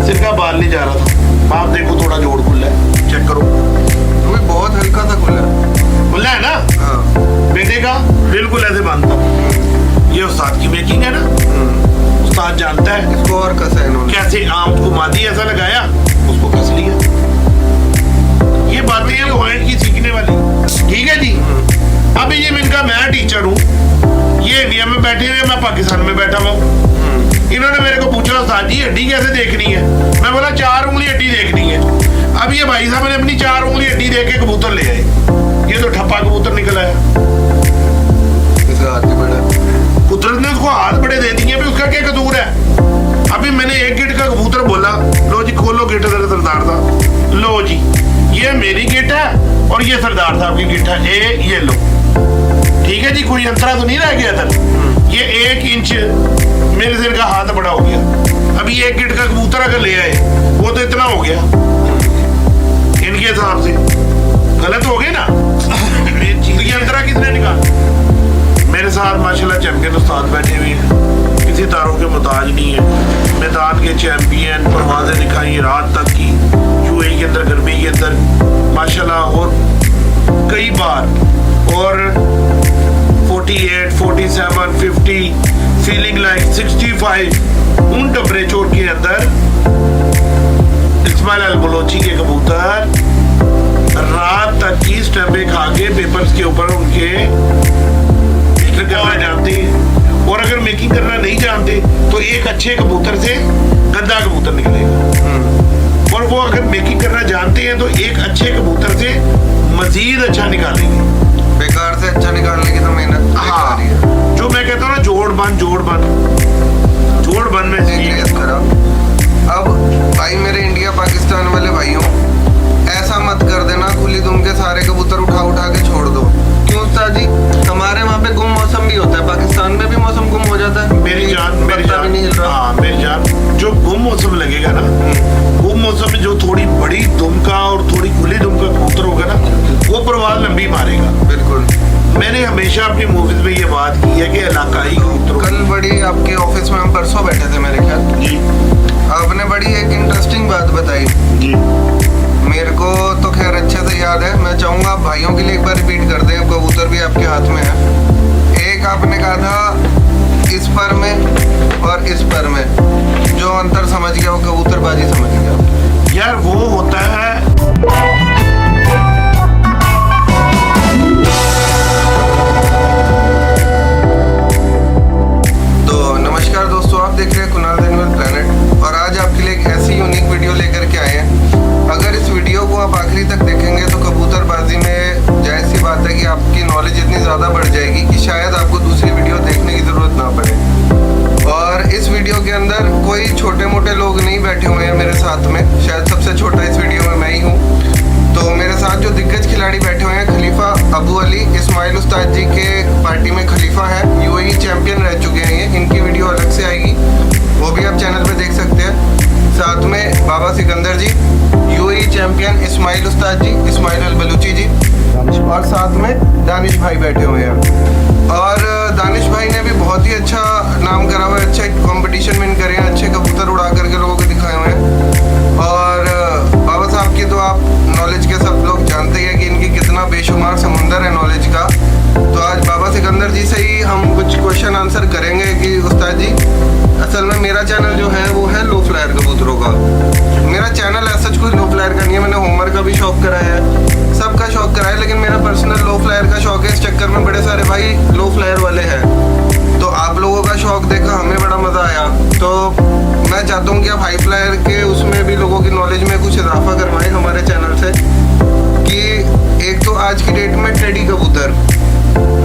सिरका बाल नहीं जा रहा था। आप देखो थोड़ा जोड़ खुला है, चेक करो। वो भी बहुत हल्का था खुला है ना? हाँ। बेटे का बिल्कुल ऐसे बांधता। ये उस्ताद की मेकिंग है ना, उस्ताद जानता है इसको और कसा है इन्होंने। कैसे आम को मादी ऐसा लगाया, उसको कस लिया। ये बातें हैं पॉइंट की सीखने वाली। ठीक है जी। अब ये इनका मैं टीचर हूँ, ये इंडिया में बैठे हुए, मैं पाकिस्तान में बैठा हुआ हूँ। इन्होंने मेरे को पूछा उस्ताद जी हड्डी कैसे देखनी है, मैं बोला 4 उंगली हड्डी देखनी है। अब ये भाई साहब ने अपनी 4 उंगली हड्डी देख के कबूतर ले आए। ये तो ठप्पा कबूतर निकल आया। हाथ बड़ा कुदरत ने उसको हाथ बड़े दे दिए, उसका क्या कसूर है। अभी मैंने एक गिट का कबूतर बोला, लो जी खोलो गिट सरदार साहब, लो जी ये मेरी गिट है और ये सरदार साहब की गिट है, ये लो। ठीक है जी, कोई अंतरा तो नहीं रह गया था। ये 1 इंच मेरे सिर का हाथ बड़ा हो गया। अभी एक गिट का कबूतर अगर ले आए, वो तो इतना हो गया इनके हिसाब से। गलत हो गए ना। ये अंतरा किसने निकाला? मेरे साथ माशाल्लाह चैंपियन उस्ताद बैठे हुए हैं, किसी तारों के मुताज नहीं है। मैदान के चैंपियन, परवाजें दिखाई रात तक की, यूएई के अंदर, गर्मी के अंदर माशाल्लाह। और कई बार और 48, 47, 50, फीलिंग लाइक 65 उन टेम्परेचर के अंदर इस्माइल अल बलोची के कबूतर रात तक की स्टैम्पें खा के पेपर्स के ऊपर उनके मेकिंग करना जानते हैं। और अगर मेकिंग करना नहीं जानते तो एक अच्छे कबूतर से गंदा कबूतर निकलेगा, और वो अगर मेकिंग करना जानते हैं तो एक अच्छे कबूतर से मजीद अच्छा निकालेंगे। बेकार से अच्छा निकालने की तो मेहनत हाँ, जो मैं कहता हूँ ना, जोड़ बन में सीरियस करा। अब भाई मेरे इंडिया पाकिस्तान वाले भाइयों, ऐसा मत कर देना खुली दुम के सारे कबूतर उठा के छोड़ दो। क्यों उस्ताद जी? हमारे वहाँ पे गुम मौसम भी होता है, पाकिस्तान में भी मौसम गुम हो जाता है। मेरी जान जो गुम मौसम लगेगा ना, गुम मौसम में जो थोड़ी बड़ी दुम का और थोड़ी खुली दुम का कबूतर होगा ना, वो परवाज लंबी मारेगा। बिल्कुल। मैंने हमेशा अपनी मूवीज में ये बात की है कि इलाकाई कबूतर। कल बड़ी आपके ऑफिस में हम परसों बैठे थे मेरे ख्याल जी, आपने बड़ी एक इंटरेस्टिंग बात बताई जी। मेरे को तो खैर अच्छे से याद है, मैं चाहूंगा भाइयों के लिए एक बार रिपीट कर दें। कबूतर भी आपके हाथ में है। एक आपने कहा था इस पर में और इस पर में, जो अंतर समझ गया वो कबूतरबाजी समझ गया। यार वो होता है तो नमस्कार दोस्तों, आप देख रहे हैं कुणाल एनिमल प्लेनेट, और आज आपके लिए एक ऐसी यूनिक वीडियो लेकर के आए हैं। अगर इस वीडियो को आप आखिरी तक देखेंगे तो कबूतरबाजी में जायज़ सी बात है कि आपकी नॉलेज इतनी ज़्यादा बढ़ जाएगी कि शायद आपको दूसरी वीडियो देखने की ज़रूरत ना पड़े। और इस वीडियो के अंदर कोई छोटे मोटे लोग नहीं बैठे हुए हैं मेरे साथ में, शायद सबसे छोटा इस वीडियो में मैं ही हूँ। तो मेरे साथ जो दिग्गज खिलाड़ी बैठे हुए हैं, खलीफा अबू अली, इस्माइल उस्ताद जी के पार्टी में खलीफा है, यूएई चैंपियन रह चुके हैं ये। इनकी वीडियो अलग से आएगी, वो भी आप चैनल पे देख सकते हैं। साथ में बाबा सिकंदर जी, यूएई चैंपियन इस्माइल उस्ताद जी, इस्माइल अल बलूची जी, और साथ में दानिश भाई बैठे हुए हैं। और दानिश भाई ने भी बहुत ही अच्छा नाम करा हुआ है, अच्छे कंपटीशन विन करे हैं, अच्छे कबूतर उड़ा करके लोगों को दिखाए हुए हैं। और बाबा साहब की तो आप नॉलेज के सब लोग जानते हैं कि इनकी कितना बेशुमार समुंदर है नॉलेज का। तो आज बाबा सिकंदर जी से ही हम कुछ क्वेश्चन आंसर करेंगे कि उस्ताद जी, असल में मेरा चैनल जो है वो है लो फ्लायर कबूतरों का। मेरा चैनल ऐसा कोई लो फ्लायर का नहीं है, मैंने होमवर्क का भी शौक कराया है, सबका शौक कराया है, लेकिन मेरा पर्सनल लो फ्लायर का शौक है। इस चक्कर में बड़े सारे भाई लो फ्लायर वाले हैं, तो आप लोगों का शौक देखा, हमें बड़ा मज़ा आया। तो मैं चाहता हूँ कि आप हाई फ्लायर के उसमें भी लोगों की नॉलेज में कुछ इजाफा करवाएं हमारे चैनल से। कि एक तो आज की डेट में टेडी कबूतर,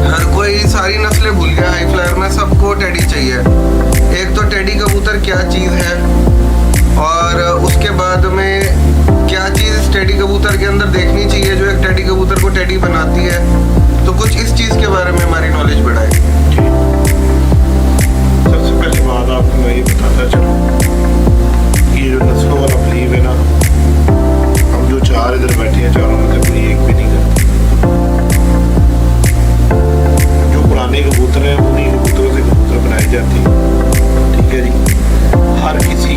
हर कोई सारी नस्लें भूल गया हाई फ्लायर में, सबको टेडी चाहिए। एक तो टेडी कबूतर क्या चीज़ है, और उसके बाद में क्या चीज़ टेडी कबूतर के अंदर देखनी चाहिए जो एक टेडी कबूतर को टेडी बनाती है। तो कुछ इस चीज़ के बारे में हमारी नॉलेज बढ़ाए। सबसे पहली बात आपको मैं ये बताता चलूँ, ये जो नस्लों वाला बिलीव है ना, हम जो 4 इधर बैठे हैं, चारों में से कोई एक भी नहीं करता। जो पुराने कबूतर हैं उन्हीं कबूतरों से कबूतर बनाए जाते हैं। ठीक है जी, हर किसी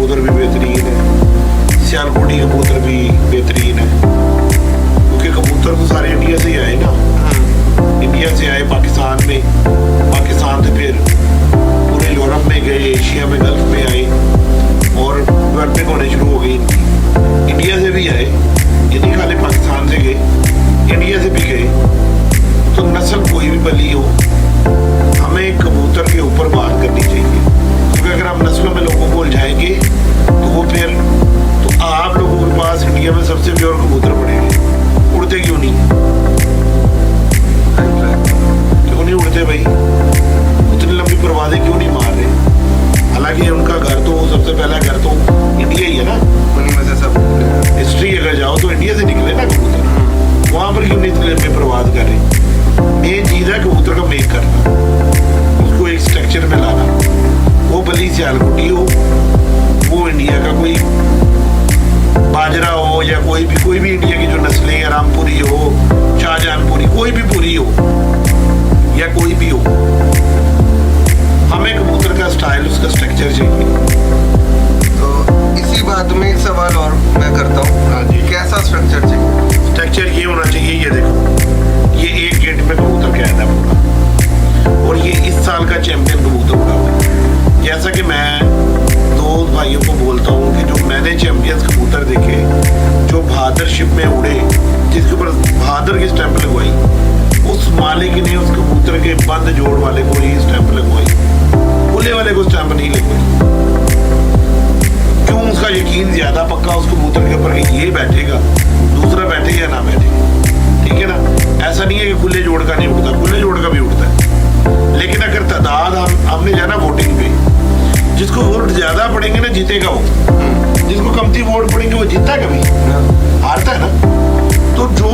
कबूतर भी बेहतरीन है, सियालकोटी कबूतर भी बेहतरीन है, क्योंकि कबूतर तो सारे इंडिया से ही आए ना। इंडिया से आए पाकिस्तान में, पाकिस्तान से फिर पूरे यूरोप में गए, एशिया में, गल्फ में आए और डेवलपिंग होने शुरू हो गई इनकी। इंडिया से भी आए, ये नहीं खाली पाकिस्तान से गए, इंडिया से भी गए। तो नस्ल कोई भी पली हो, हमें कबूतर के ऊपर बात करनी चाहिए, क्योंकि अगर हम नस्लों में लोगों को उलझाएंगे तो वो फिर तो आप लोगों के पास इंडिया में सबसे प्योर कबूतर पड़ेंगे, उड़ते क्यों नहीं? क्यों नहीं उड़ते भाई? उतनी लंबी परवाजें क्यों नहीं मार रहे? हालांकि उनका घर तो सबसे पहला घर तो इंडिया ही है ना, उन्हीं में से सब हिस्ट्री अगर जाओ तो इंडिया से निकले ना कबूतर, वहाँ पर क्यों नहीं इतनी लंबी परवाज कर रहे? मेन चीज़ है कबूतर का मेक करना, उसको एक स्ट्रक्चर में लाना, वो भली सियालकोटी हो, वो इंडिया का कोई बाजरा हो या कोई भी इंडिया की जो नस्लें, रामपुरी हो, शाहजहानपुरी, कोई भी पुरी हो या कोई भी हो, हमें कबूतर का स्टाइल, उसका स्ट्रक्चर चाहिए। तो इसी बात में एक सवाल और मैं करता हूँ। हाँ जी। कैसा स्ट्रक्चर चाहिए? स्ट्रक्चर ये होना चाहिए, ये देखो, ये एक गेट में कबूतर कैद है पूरा, और ये इस साल का चैंपियन कबूतर उड़ा हुआ है। जैसा कि मैं दो भाइयों को बोलता हूँ कि जो मैंने चैंपियंस कबूतर देखे, जो बहादुर शिप में उड़े, जिसके ऊपर बहादुर की स्टैंप लगवाई, उस मालिक ने उस कबूतर के बंद जोड़ वाले को ही स्टैंप लगवाई, खुले वाले को स्टैंप नहीं लगवाई। क्यों? उसका यकीन ज्यादा पक्का उस कबूतर के ऊपर कि ये बैठेगा, दूसरा बैठे या ना बैठे, ठीक है ना। ऐसा नहीं है कि खुले जोड़ का नहीं उड़ता, खुले जोड़ का भी उड़ता है, लेकिन अगर तादाद हमने जाना वोटिंग पे, जिसको वोट ज्यादा पड़ेंगे ना जीतेगा वो, जिसको कमती वोट पड़ेंगे वो जीतता कभी, हारता है ना। तो जो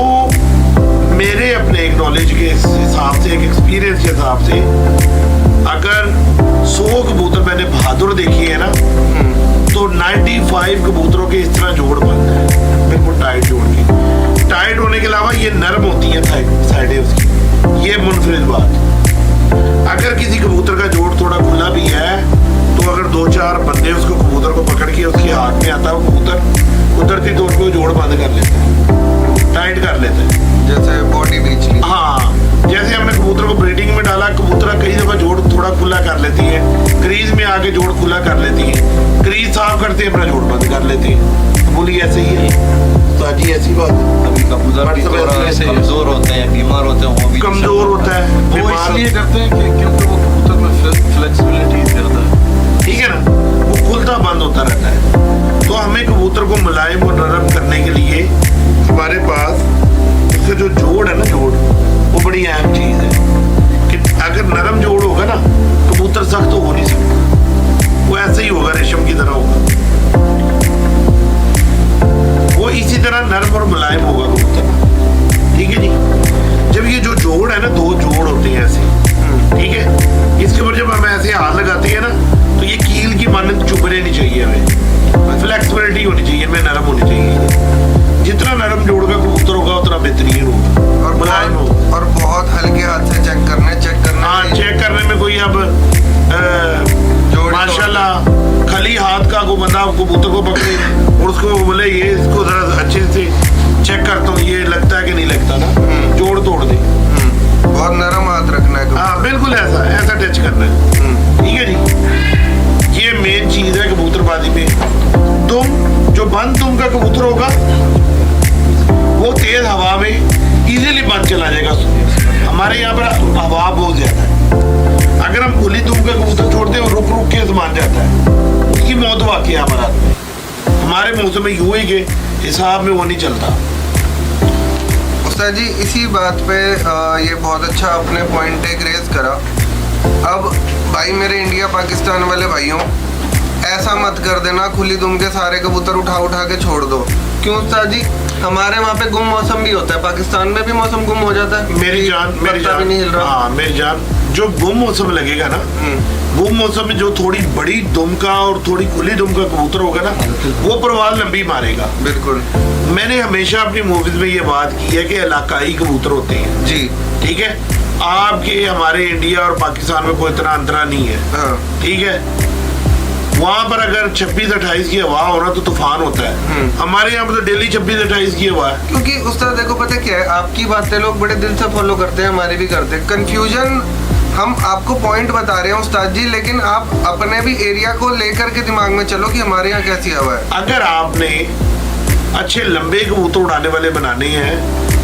मेरे अपने एक नॉलेज के हिसाब से, एक एक्सपीरियंस के हिसाब से, अगर 100 कबूतर मैंने बहादुर देखी है ना, तो 95 कबूतरों के इस तरह जोड़ बनता है, बिल्कुल टाइट जोड़ के। टाइट होने के अलावा ये नरम होती है साइडें उसकी, ये मुनफरिद बात। अगर किसी कबूतर का जोड़ थोड़ा खुला भी है, तो अगर 2-4 बंदे उसको कबूतर को पकड़ के उसके हाथ में आता है, वो कबूतर कुदरती तौर पे जोड़ बंद कर लेते हैं, टाइट कर लेते हैं, जैसे बॉडी बीच ली। हाँ, जैसे हमने कबूतर को ब्रीडिंग में डाला, कबूतर कई दफा जोड़ थोड़ा खुला कर लेती है, क्रीज में आके जोड़ खुला कर लेती है, क्रीज साफ करते हैं, अपना जोड़ बंद कर लेते हैं। बोली ऐसे ही है ताजी, ऐसी बात है। अभी कबूतर भी थोड़ा ऐसे कमजोर होते हैं, बीमार होते हैं, वो भी कमजोर होता है, वो बीमार इसलिए करते हैं कि क्योंकि वो कबूतर में फ्लेक्सिबिलिटी ज्यादा है, ठीक है ना, वो खुलता बंद होता रहता है। तो हमें कबूतर को मुलायम और नरम करने के लिए हमारे पास उसका जो जोड़ है ना, जोड़, वो बड़ी अहम चीज है। कि अगर नरम जोड़ होगा ना, कबूतर सख्त तो हो नहीं सकता, वो ऐसे ही होगा, रेशम की तरह होगा, वो इसी तरह नरम और मुलायम होगा कबूतर, ठीक है जी। जब ये जो जोड़ है ना, 2 जोड़ होते हैं ऐसे, ठीक है, इसके ऊपर जब हम ऐसे हाथ लगाते हैं ना, तो ये कील की मानक चुभने नहीं चाहिए, हमें फ्लेक्सिबिलिटी होनी चाहिए, इनमें नरम होनी चाहिए। जितना नरम जोड़ का कबूतर होगा उतना बेहतरीन होगा और मुलायम होगा। और बहुत हल्के हाथ से चेक करना हाँ, चेक करने में कोई अब माशाल्लाह खाली हाथ का को बंदा कबूतर को पकड़े और उसको बोले ये इसको जरा अच्छे से चेक करता हूँ, ये लगता है कि नहीं लगता ना, जोड़ तोड़ दे। बहुत नरम हाथ रखना है। हाँ बिल्कुल, ऐसा टच करना है, ठीक है जी। ये मेन चीज है कबूतरबाजी में। जो बंद दुम का कबूतर होगा वो तेज हवा में इजीली बंद चला जाएगा। हमारे यहाँ पर हवा बहुत ज्यादा है, अगर हम खुली दुम का कबूतर छोड़ते हैं और रुक रुक के मान जाता है, उसकी मौत वाकई हमारा हमारे मौसम यूए के हिसाब में वो नहीं चलता। उस्ताद जी इसी बात पे ये बहुत अच्छा आपने पॉइंट एक रेज करा। अब भाई मेरे इंडिया पाकिस्तान वाले भाइयों, ऐसा मत कर देना खुली दुम के सारे कबूतर उठा उठा के छोड़ दो। क्यों उस्ताद जी, हमारे वहाँ पे गुम मौसम भी होता है, पाकिस्तान में भी मौसम गुम हो जाता है। मेरी जान भी नहीं हिल रहा। हाँ मेरी जान, जो गुम मौसम लगेगा ना, गुम मौसम में जो थोड़ी बड़ी दुम का और थोड़ी खुली दुम का कबूतर होगा ना, वो परवाज लंबी मारेगा। बिल्कुल, मैंने हमेशा अपनी मूवीज में ये बात की है कि इलाकाई कबूतर होते हैं जी, ठीक है। आपके हमारे इंडिया और पाकिस्तान में कोई इतना अंतरा नहीं है, हाँ, ठीक है। वहां पर अगर 26-28 की हवा हो रहा तो तूफान होता है। हमारे यहाँ पर तो डेली 26-28 की हवा है। क्योंकि उस्ताद देखो पता क्या है, आपकी बातें लोग बड़े दिल से फॉलो करते हैं, हमारे भी करते हैं। कंफ्यूजन हम आपको पॉइंट बता रहे हैं उस्ताद जी, लेकिन आप अपने भी एरिया को लेकर के दिमाग में चलो कि हमारे यहाँ कैसी हवा है। अगर आपने अच्छे लंबे कबूतर उड़ाने वाले बनाने हैं,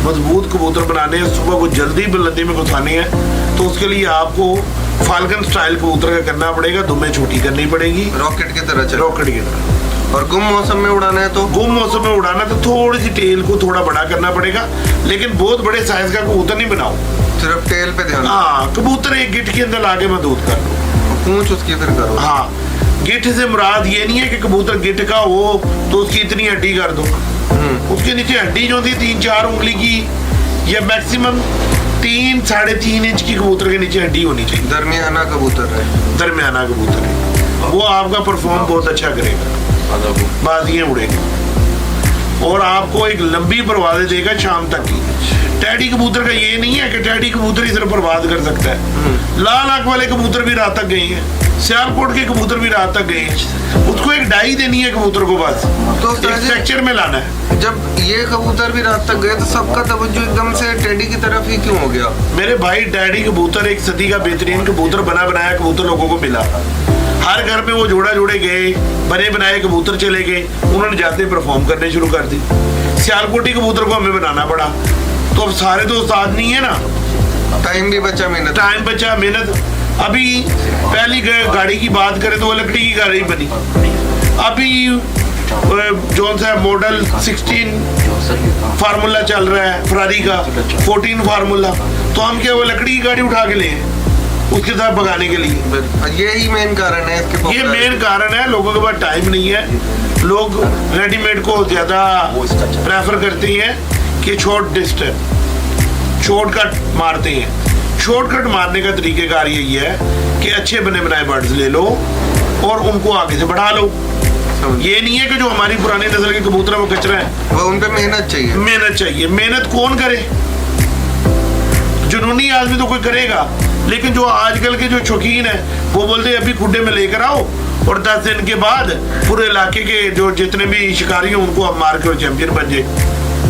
मजबूत कबूतर बनाने हैं, सुबह को जल्दी बुलंदी में घुसाने हैं, तो उसके लिए आपको फाल्कन स्टाइल कबूतर का करना पड़ेगा। दुम्बें छोटी करनी पड़ेगी, रॉकेट की तरह चलो। रॉकेट की तरह। और गुम मौसम में उड़ाना है तो गुम मौसम में उड़ाना तो थोड़ी सी टेल को थोड़ा बड़ा करना पड़ेगा, लेकिन बहुत बड़े साइज का कबूतर नहीं बनाओ, सिर्फ टेल पे ध्यान। हाँ, कबूतर एक गिट के अंदर लाके मजबूत कर लो, पूंछ उसकी फिर करो। हाँ, गिट से मुराद ये नहीं है कि कबूतर गिट का हो तो उसकी इतनी हड्डी कर दो। उसके नीचे हड्डी जो होती है 3-4 उंगली की या मैक्सिमम 3-3.5 इंच की कबूतर के नीचे हड्डी होनी चाहिए। दरमियाना कबूतर है, दरमियाना कबूतर है, वो आपका परफॉर्म बहुत अच्छा करेगा, बाजियां उड़ेगी और आपको एक लंबी परवाज़ें देगा शाम तक की। टैडी कबूतर का ये नहीं है कि टैडी कबूतर ही सिर्फ परवाज़ कर सकता है। लाल आंख वाले कबूतर भी रात तक गए हैं, सियालकोट के कबूतर भी रात तक गए हैं। उसको एक डाई देनी है कबूतर को, बस तो एक स्ट्रक्चर में लाना है। जब ये कबूतर भी रात तक गए तो सबका तवज्जो एकदम से टेडी की तरफ ही क्यों हो गया? मेरे भाई, टैडी कबूतर एक सदी का बेहतरीन कबूतर बना बनाया कबूतर लोगों को मिला। हर घर में वो जोड़ा जोड़े गए, बने बनाए कबूतर चले गए, उन्होंने जाते परफॉर्म करने शुरू कर दी। सियालकोटी कबूतर को हमें बनाना पड़ा, तो अब सारे तो उस्ताद नहीं है ना, टाइम भी बचा, मेहनत टाइम बचा, मेहनत। अभी पहली गाड़ी की बात करें तो वो लकड़ी की गाड़ी बनी। अभी जो सा मॉडल 16 फार्मूला चल रहा है फरारी का, 14 फार्मूला, तो हम क्या वो लकड़ी की गाड़ी उठा के ले उसके साथ भगाने के लिए। यही मेन कारण है इसके, ये मेन कारण है, लोगों के पास टाइम नहीं है। लोग रेडीमेड को ज्यादा प्रेफर करते हैं कि शॉर्ट डिस्टेंस, शॉर्टकट मारते हैं। शॉर्टकट मारने का तरीकेकार यही है कि अच्छे बने बनाए बर्ड्स ले लो और उनको आगे से बढ़ा लो। ये नहीं है कि जो हमारी पुरानी नस्ल के कबूतर है वो कचरा है, वो उन पे मेहनत चाहिए। मेहनत चाहिए। मेहनत कौन करे? जुनूनी आदमी तो कोई करेगा, लेकिन जो आजकल के जो शौकीन है वो बोलते हैं अभी खुड्डे में लेकर आओ और 10 दिन के बाद पूरे इलाके के जो जितने भी शिकारी हैं उनको आप मार के चैंपियन बन जाए।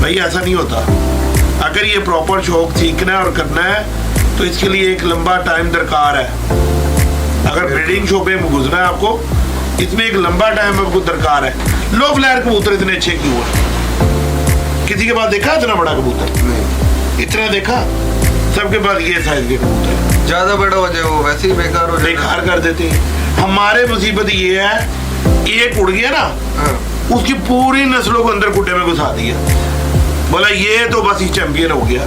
भाई ऐसा नहीं होता। अगर ये प्रॉपर शौक सीखना है और करना है तो इसके लिए एक लंबा टाइम दरकार है। अगर ब्रीडिंग शो पे घुसना है आपको, इसमें एक लंबा टाइम आपको दरकार है। लो फ्लायर कबूतर इतने अच्छे क्यों है? किसी के पास देखा इतना बड़ा कबूतर? नहीं। इतना देखा? सबके पास ये साइज के कबूतर, ज्यादा बड़ा हो जाए वो वैसे ही बेकार हो जाए, बेकार कर देते हैं। हमारे मुसीबत ये है, एक उड़ गया ना, हाँ। उसकी पूरी नस्लों को अंदर कुड्डे में घुसा दिया, बोला ये तो बस ही चैंपियन हो गया।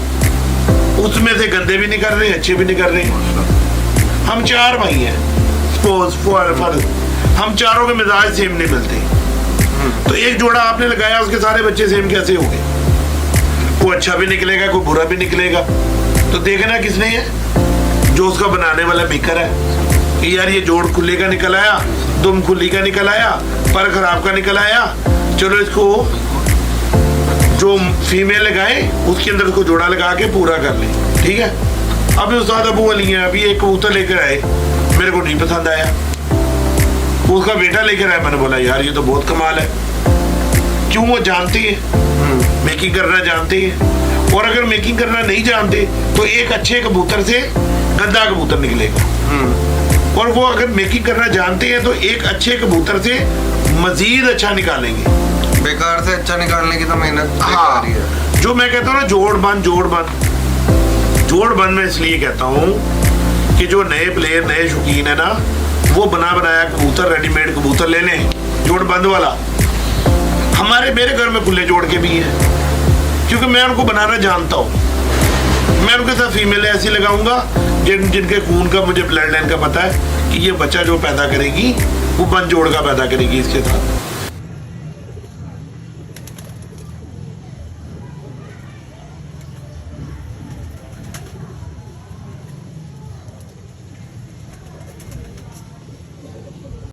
उसमें से गंदे भी नहीं कर रहे, अच्छे भी नहीं कर रहे। हम 4 भाई हैं, सपोज फर्ज हम चारों के मिजाज सेम नहीं मिलते, तो एक जोड़ा आपने लगाया उसके सारे बच्चे सेम कैसे हो गए? कोई अच्छा भी निकलेगा, कोई बुरा भी निकलेगा। तो देखना किसने है? जो उसका बनाने वाला मेकर है कि यार ये जोड़ खुले का निकल आया, दुम खुली का निकल आया, पर खराब का निकल आया, चलो इसको जो फीमेल लगाए उसके अंदर उसको जोड़ा लगा के पूरा कर ले। ठीक है, अभी उस्ताद अबू अली है, अभी एक कबूतर लेकर आए, मेरे को नहीं पसंद आया, उसका बेटा लेकर आया। मैंने बोला यार ये तो बहुत कमाल है। क्यों? वो जानते हैं, मेकिंग करना जानते हैं। और अगर मेकिंग करना नहीं जानते तो एक अच्छे कबूतर से गंदा कबूतर निकलेगा, और वो अगर मेकिंग करना जानते हैं तो एक अच्छे कबूतर से मजीद अच्छा निकालेंगे। बेकार से अच्छा निकालने की तो मेहनत हाँ, बेकार ही है। जो मैं कहता हूँ ना जोड़ बंद मैं इसलिए कहता हूँ कि जो नए प्लेयर, नए शौकीन है ना, वो बना बनाया कबूतर, रेडीमेड कबूतर ले लें, जोड़ बंद वाला। मेरे घर में खुले जोड़ के भी है, क्योंकि मैं उनको बनाना जानता हूँ। मैं उनके साथ फीमेल ऐसी लगाऊंगा जिनके खून का, मुझे ब्लड लाइन का पता है कि ये बच्चा जो पैदा करेगी वो बंद जोड़ का पैदा करेगी इसके साथ।